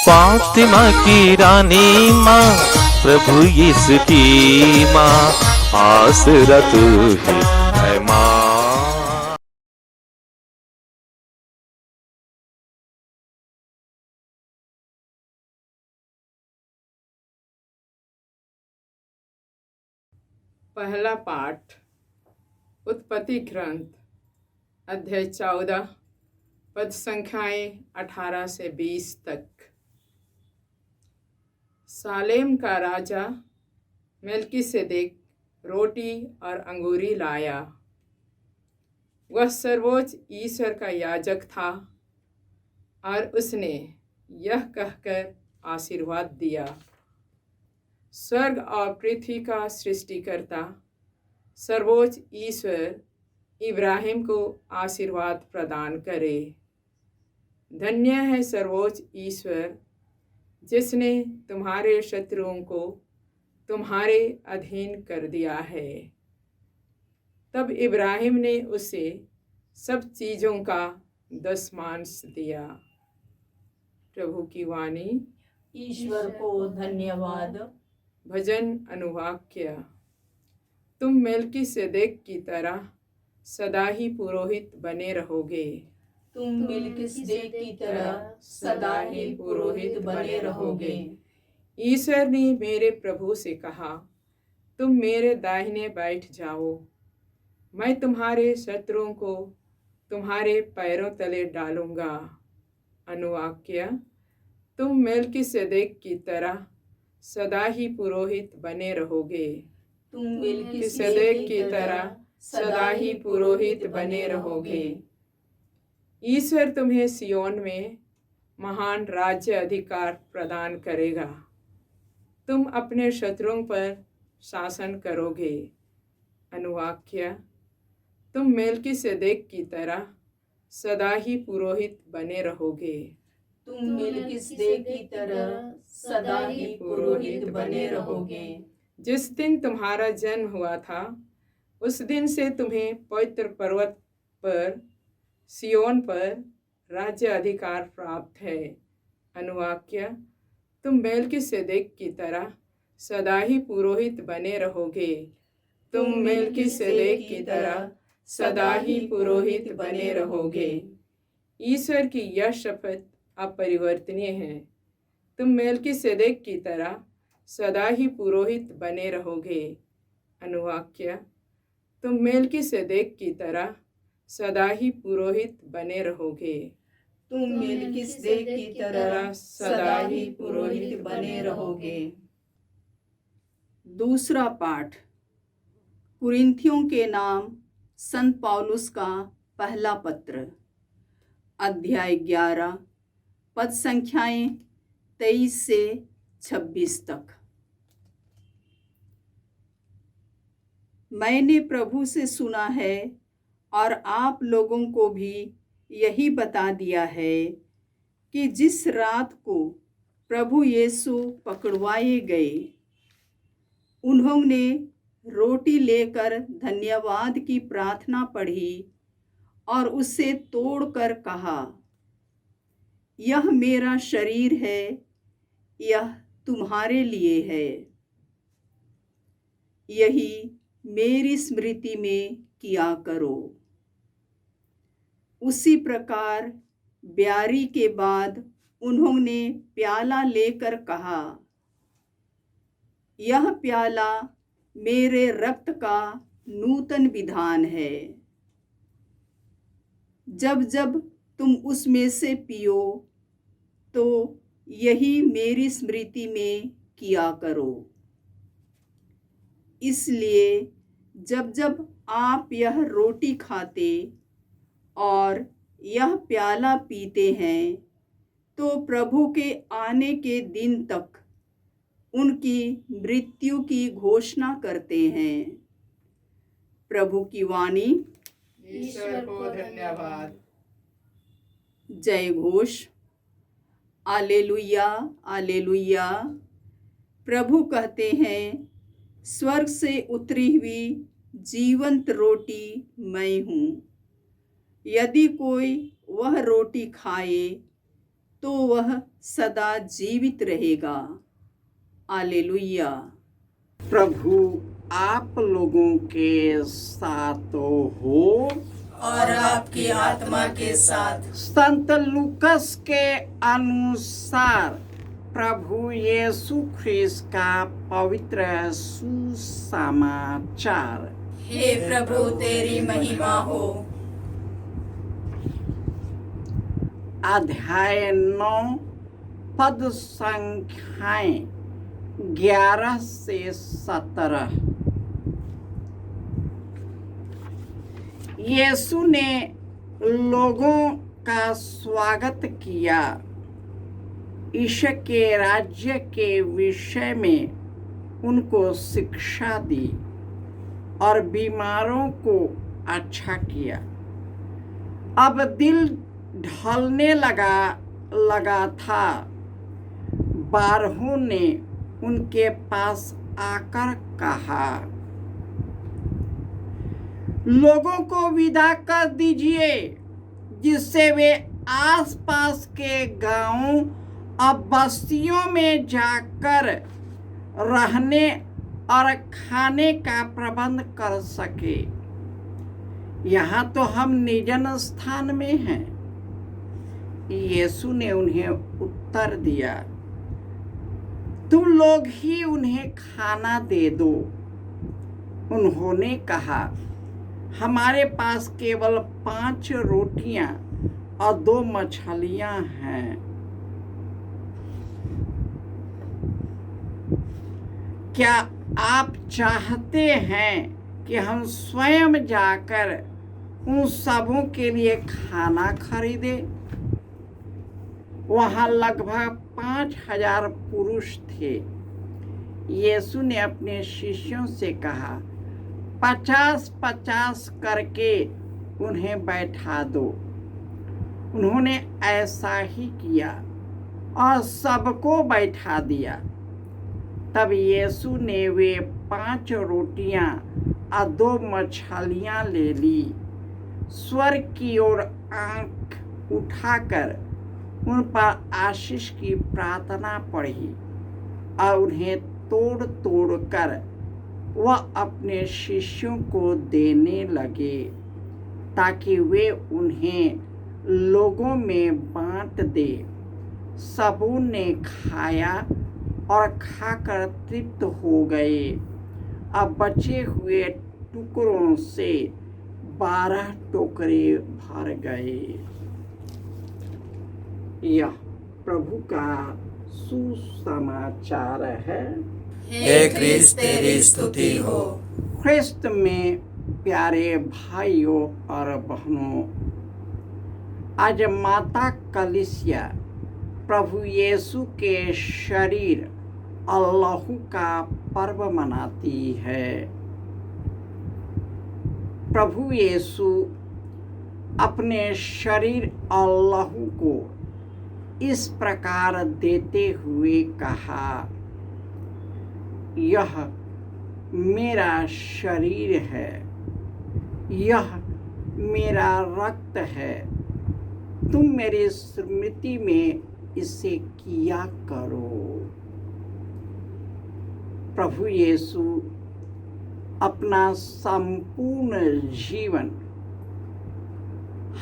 फातिमा की रानी माँ, प्रभु यीशु की माँ, आसरा तू ही है माँ। पहला पाठ उत्पत्ति ग्रंथ अध्याय 14 पद संख्याएं 18 से 20 तक। सालेम का राजा मेल्किसेदेक रोटी और अंगूरी लाया। वह सर्वोच्च ईश्वर का याजक था और उसने यह कहकर आशीर्वाद दिया, स्वर्ग और पृथ्वी का सृष्टिकर्ता सर्वोच्च ईश्वर इब्राहिम को आशीर्वाद प्रदान करे। धन्य है सर्वोच्च ईश्वर जिसने तुम्हारे शत्रुओं को तुम्हारे अधीन कर दिया है। तब इब्राहिम ने उसे सब चीज़ों का दशमांश दिया। प्रभु की वाणी। ईश्वर को धन्यवाद। भजन अनुवाक्य। तुम मेल्किसेदेक की तरह सदा ही पुरोहित बने रहोगे। तुम मेल्किसेदेक की तरह सदा ही पुरोहित बने रहोगे। ईश्वर ने मेरे प्रभु से कहा, तुम मेरे दाहिने बैठ जाओ, मैं तुम्हारे शत्रुओं को तुम्हारे पैरों तले डालूंगा। अनुवाक्य। तुम मेल्किसेदेक की तरह सदा ही पुरोहित बने रहोगे। तुम मेल्किसेदेक मेल्किसेदेक की तरह सदा ही पुरोहित बने रहोगे। ईश्वर तुम्हें सियोन में महान राज्य अधिकार प्रदान करेगा। तुम अपने शत्रुओं पर शासन करोगे। अनुवाक्य। तुम मेल्किसेदेक की तरह सदा ही पुरोहित बने रहोगे। तुम मेल्किसेदेक की तरह सदा ही पुरोहित बने रहोगे। जिस दिन तुम्हारा जन्म हुआ था उस दिन से तुम्हें पवित्र पर्वत पर सियोन पर राज्य अधिकार प्राप्त है। अनुवाक्य। तुम मेल्किसेदेक की तरह सदा ही पुरोहित बने रहोगे। तुम मेल्किसेदेक की तरह सदा ही पुरोहित बने रहोगे। ईश्वर की यह शपथ अपरिवर्तनीय है। तुम मेल्किसेदेक की तरह सदा ही पुरोहित बने रहोगे। अनुवाक्य। तुम मेल्किसेदेक की तरह सदा ही पुरोहित बने रहोगे। तुम मेल्किसेदेक की तरह सदा ही पुरोहित बने रहोगे। दूसरा पाठ कुरिन्थियों के नाम संत पौलुस का पहला पत्र अध्याय 11 पद संख्याएं 23 से 26 तक। मैंने प्रभु से सुना है और आप लोगों को भी यही बता दिया है कि जिस रात को प्रभु यीशु पकड़वाए गए, उन्होंने रोटी लेकर धन्यवाद की प्रार्थना पढ़ी और उसे तोड़कर कहा, यह मेरा शरीर है, यह तुम्हारे लिए है। यही मेरी स्मृति में किया करो। उसी प्रकार ब्यारी के बाद उन्होंने प्याला लेकर कहा, यह प्याला मेरे रक्त का नूतन विधान है। जब जब तुम उसमें से पियो तो यही मेरी स्मृति में किया करो। इसलिए जब जब आप यह रोटी खाते और यह प्याला पीते हैं तो प्रभु के आने के दिन तक उनकी मृत्यु की घोषणा करते हैं। प्रभु की वाणी। ईश्वर को धन्यवाद। जय घोष। आलेलुया आलेलुया। प्रभु कहते हैं, स्वर्ग से उतरी हुई जीवंत रोटी मैं हूँ। यदि कोई वह रोटी खाए तो वह सदा जीवित रहेगा। हालेलुया। प्रभु आप लोगों के साथ हो और आपकी आत्मा के साथ। संत लूकस के अनुसार प्रभु यीशु ख्रिस्त का पवित्र सुसमाचार। हे प्रभु तेरी महिमा हो। अध्याय 9 पद संख्याएं 11 से 17। यीशु ने लोगों का स्वागत किया, ईश्वर के राज्य के विषय में उनको शिक्षा दी और बीमारों को अच्छा किया। अब दिल ढलने लगा था। बारहों ने उनके पास आकर कहा, लोगों को विदा कर दीजिए, जिससे वे आसपास के गांवों और बस्तियों में जाकर रहने और खाने का प्रबंध कर सके। यहाँ तो हम निर्जन स्थान में हैं। यीशु ने उन्हें उत्तर दिया, तुम लोग ही उन्हें खाना दे दो। उन्होंने कहा, हमारे पास केवल 5 रोटियां और 2 मछलियां हैं। क्या आप चाहते हैं कि हम स्वयं जाकर उन सबों के लिए खाना खरीदें? वहाँ लगभग 5000 पुरुष थे। यीशु ने अपने शिष्यों से कहा, 50-50 करके उन्हें बैठा दो। उन्होंने ऐसा ही किया और सबको बैठा दिया। तब यीशु ने वे 5 रोटियां और 2 मछलियां ले ली, स्वर्ग की ओर आंख उठाकर उन पर आशीष की प्रार्थना पढ़ी और उन्हें तोड़ तोड़ कर वह अपने शिष्यों को देने लगे, ताकि वे उन्हें लोगों में बांट दे। सबों ने खाया और खाकर तृप्त हो गए। अब बचे हुए टुकड़ों से 12 टोकरे भर गए। यह प्रभु का सुसमाचार है। हे क्रिस्त तेरी स्तुति हो। ख्रिस्त में प्यारे भाइयों और बहनों, आज माता कलीसिया प्रभु यीशु के शरीर और लहू का पर्व मनाती है। प्रभु यीशु अपने शरीर और लहू को इस प्रकार देते हुए कहा, यह मेरा शरीर है, यह मेरा रक्त है, तुम मेरी स्मृति में इसे किया करो। प्रभु यीशु अपना संपूर्ण जीवन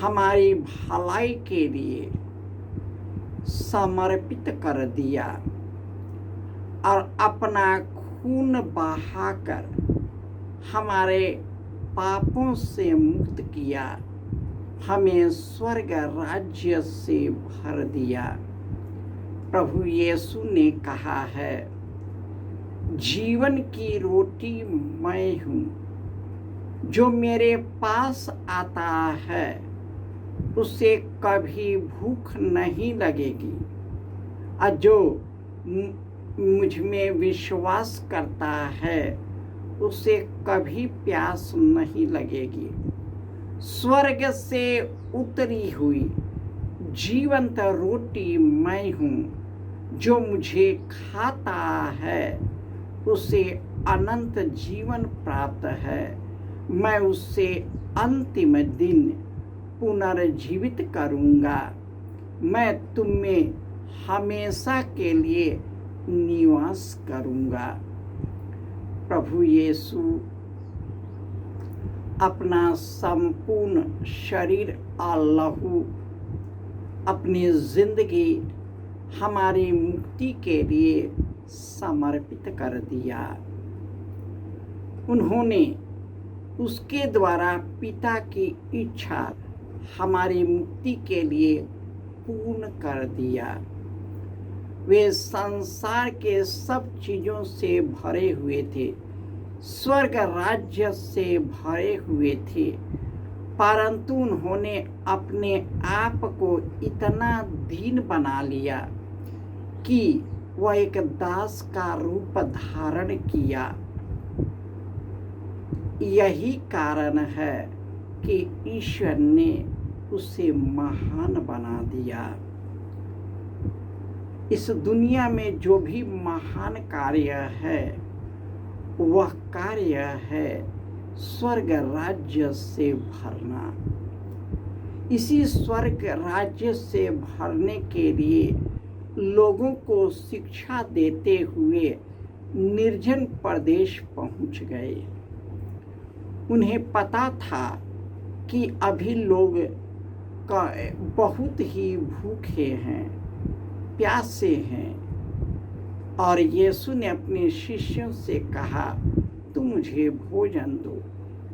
हमारी भलाई के लिए समर्पित कर दिया और अपना खून बहाकर हमारे पापों से मुक्त किया, हमें स्वर्ग राज्य से भर दिया। प्रभु यीशु ने कहा है, जीवन की रोटी मैं हूँ, जो मेरे पास आता है उसे कभी भूख नहीं लगेगी, और जो मुझ में विश्वास करता है उसे कभी प्यास नहीं लगेगी। स्वर्ग से उतरी हुई जीवंत रोटी मैं हूँ, जो मुझे खाता है उसे अनंत जीवन प्राप्त है। मैं उसे अंतिम दिन पुनर्जीवित करूँगा। मैं तुम में हमेशा के लिए निवास करूंगा। प्रभु यीशु अपना संपूर्ण शरीर और लहू, अपनी जिंदगी हमारी मुक्ति के लिए समर्पित कर दिया। उन्होंने उसके द्वारा पिता की इच्छा हमारी मुक्ति के लिए पूर्ण कर दिया। वे संसार के सब चीज़ों से भरे हुए थे, स्वर्ग राज्य से भरे हुए थे, परंतु उन्होंने अपने आप को इतना दीन बना लिया कि वह एक दास का रूप धारण किया। यही कारण है कि ईश्वर ने उसे महान बना दिया। इस दुनिया में जो भी महान कार्य है वह कार्य है स्वर्ग राज्य से भरना। इसी स्वर्ग राज्य से भरने के लिए लोगों को शिक्षा देते हुए निर्जन प्रदेश पहुंच गए। उन्हें पता था कि अभी लोग बहुत ही भूखे हैं, प्यासे हैं, और यीशु ने अपने शिष्यों से कहा, तुम मुझे भोजन दो।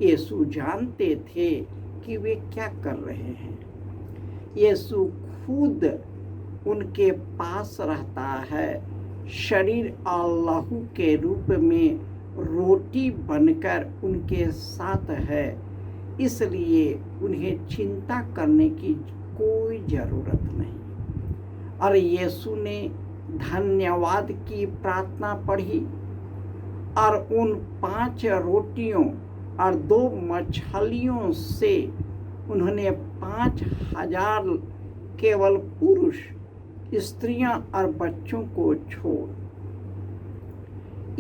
यीशु जानते थे कि वे क्या कर रहे हैं। यीशु खुद उनके पास रहता है, शरीर और लहू के रूप में रोटी बनकर उनके साथ है, इसलिए उन्हें चिंता करने की कोई ज़रूरत नहीं। और यीशु ने धन्यवाद की प्रार्थना पढ़ी और उन 5 रोटियों और 2 मछलियों से उन्होंने 5000 केवल पुरुष, स्त्रियां और बच्चों को छोड़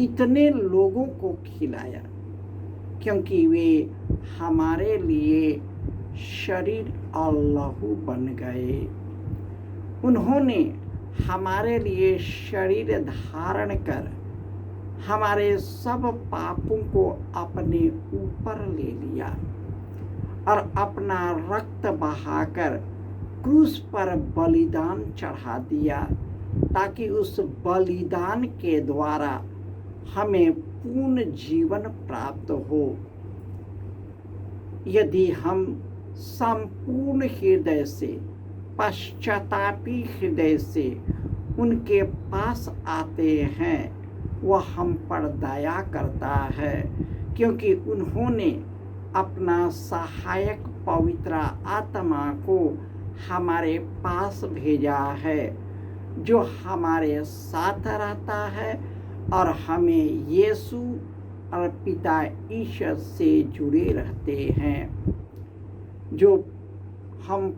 इतने लोगों को खिलाया, क्योंकि वे हमारे लिए शरीर और लहू बन गए। उन्होंने हमारे लिए शरीर धारण कर हमारे सब पापों को अपने ऊपर ले लिया और अपना रक्त बहाकर क्रूस पर बलिदान चढ़ा दिया, ताकि उस बलिदान के द्वारा हमें पूर्ण जीवन प्राप्त हो। यदि हम संपूर्ण हृदय से, पश्चातापी हृदय से उनके पास आते हैं, वह हम पर दया करता है, क्योंकि उन्होंने अपना सहायक पवित्र आत्मा को हमारे पास भेजा है, जो हमारे साथ रहता है और हमें यीशु और पिता ईश्वर से जुड़े रहते हैं। जो हम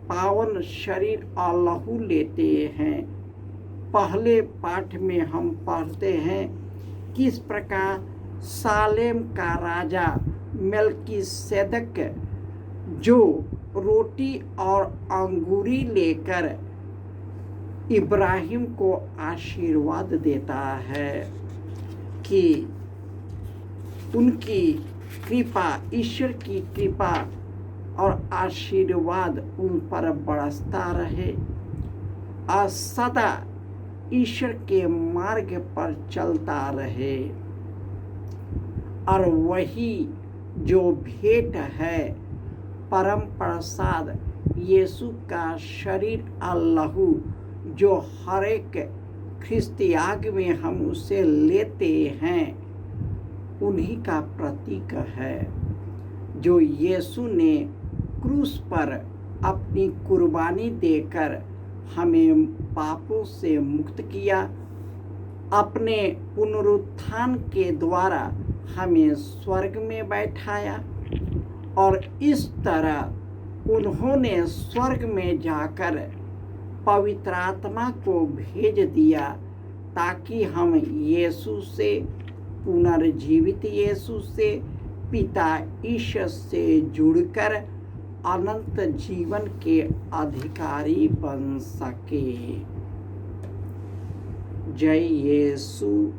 पावन शरीर और लहू लेते हैं, पहले पाठ में हम पढ़ते हैं किस प्रकार सालेम का राजा मेल्कीसेदक जो रोटी और अंगूरी लेकर इब्राहिम को आशीर्वाद देता है कि उनकी कृपा, ईश्वर की कृपा और आशीर्वाद उन पर बरसता रहे और सदा ईश्वर के मार्ग पर चलता रहे। और वही जो भेंट है, परम प्रसाद, यीशु का शरीर और लहू, जो हर एक ख्रिस्तियाग में हम उसे लेते हैं, उन्हीं का प्रतीक है, जो यीशु ने क्रूस पर अपनी कुर्बानी देकर हमें पापों से मुक्त किया, अपने पुनरुत्थान के द्वारा हमें स्वर्ग में बैठाया, और इस तरह उन्होंने स्वर्ग में जाकर पवित्र आत्मा को भेज दिया, ताकि हम यीशु से, पुनर्जीवित यीशु से, पिता ईश्वर से जुड़कर अनंत जीवन के अधिकारी बन सके। जय यीशु